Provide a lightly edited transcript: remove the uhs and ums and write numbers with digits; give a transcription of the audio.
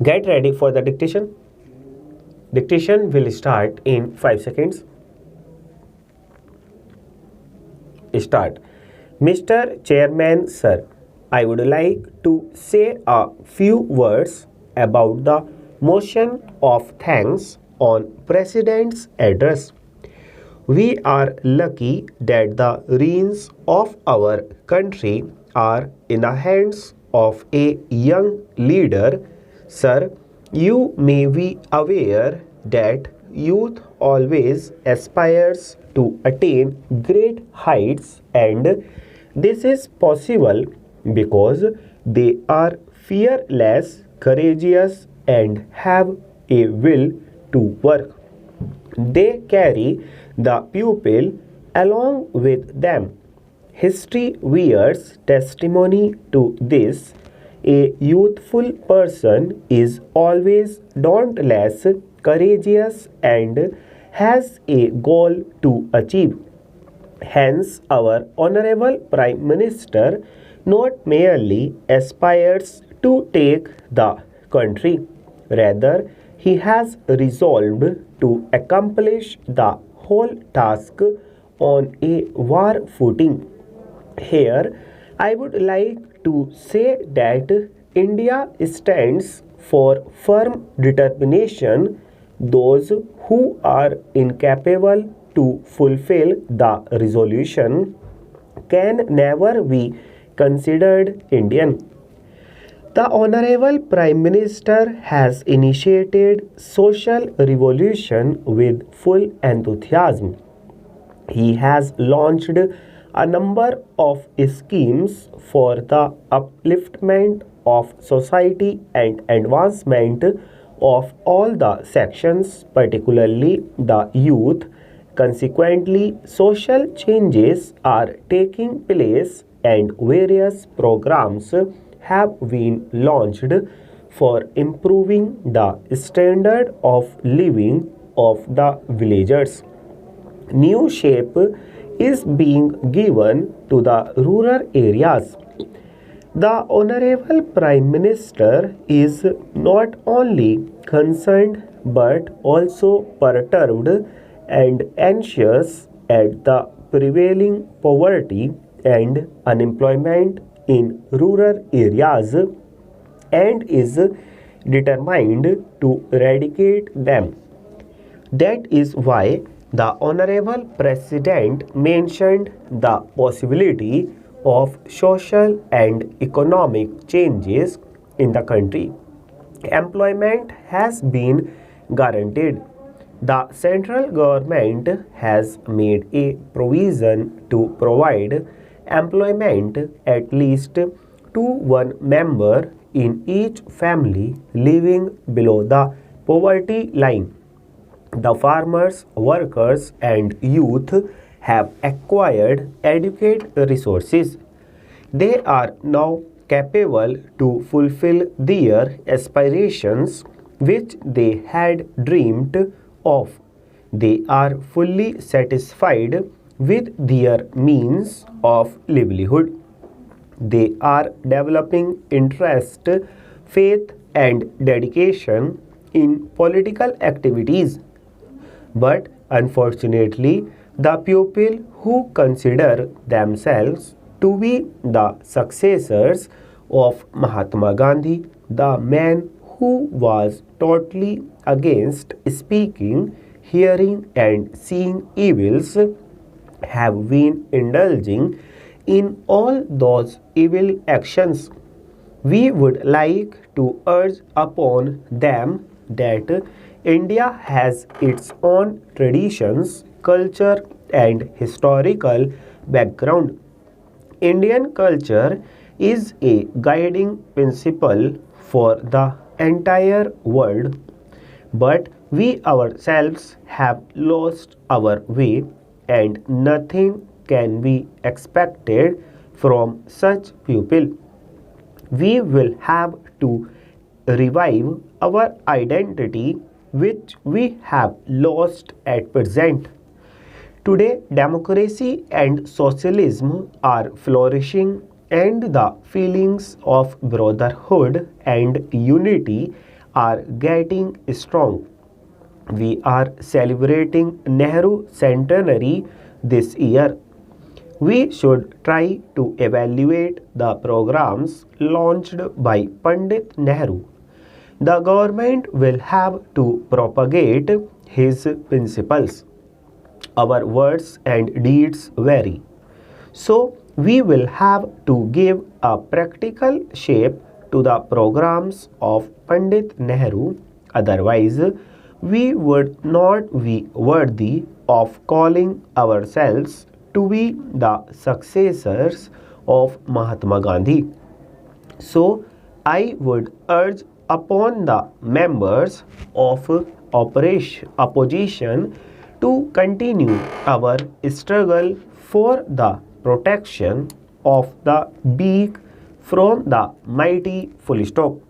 Get ready for the dictation. Dictation will start in 5 seconds. Start. Mr. Chairman, sir, I would like to say a few words about the motion of thanks on President's address. We are lucky that the reins of our country are in the hands of a young leader. Sir, you may be aware that youth always aspires to attain great heights, and this is possible because they are fearless, courageous, and have a will to work. They carry the pupil along with them. History bears testimony to this. A youthful person is always dauntless, courageous, and has a goal to achieve. Hence, our Honorable Prime Minister not merely aspires to take the country, rather, he has resolved to accomplish the whole task on a war footing. Here, I would like to say that India stands for firm determination. Those who are incapable to fulfill the resolution can never be considered Indian. The Honorable Prime Minister has initiated social revolution with full enthusiasm. He has launched a number of schemes for the upliftment of society and advancement of all the sections, particularly the youth. Consequently, social changes are taking place and various programs have been launched for improving the standard of living of the villagers. New shape is being given to the rural areas. The Honorable Prime Minister is not only concerned but also perturbed and anxious at the prevailing poverty and unemployment in rural areas and is determined to eradicate them. That is why the Honorable President mentioned the possibility of social and economic changes in the country. Employment has been guaranteed. The central government has made a provision to provide employment at least to one member in each family living below the poverty line. The farmers, workers, and youth have acquired adequate resources. They are now capable to fulfill their aspirations which they had dreamed of. They are fully satisfied with their means of livelihood. They are developing interest, faith, and dedication in political activities. But unfortunately, the people who consider themselves to be the successors of Mahatma Gandhi, the man who was totally against speaking, hearing, and seeing evils, have been indulging in all those evil actions. We would like to urge upon them that India has its own traditions, culture, and historical background. Indian culture is a guiding principle for the entire world, but we ourselves have lost our way, and nothing can be expected from such people. We will have to revive our identity which we have lost at present. Today, democracy and socialism are flourishing, and the feelings of brotherhood and unity are getting strong. We are celebrating Nehru centenary this year. We should try to evaluate the programs launched by Pandit Nehru. The government will have to propagate his principles. Our words and deeds vary. So, we will have to give a practical shape to the programs of Pandit Nehru. Otherwise, we would not be worthy of calling ourselves to be the successors of Mahatma Gandhi. So, I would urge upon the members of opposition to continue our struggle for the protection of the weak from the mighty. Full stop.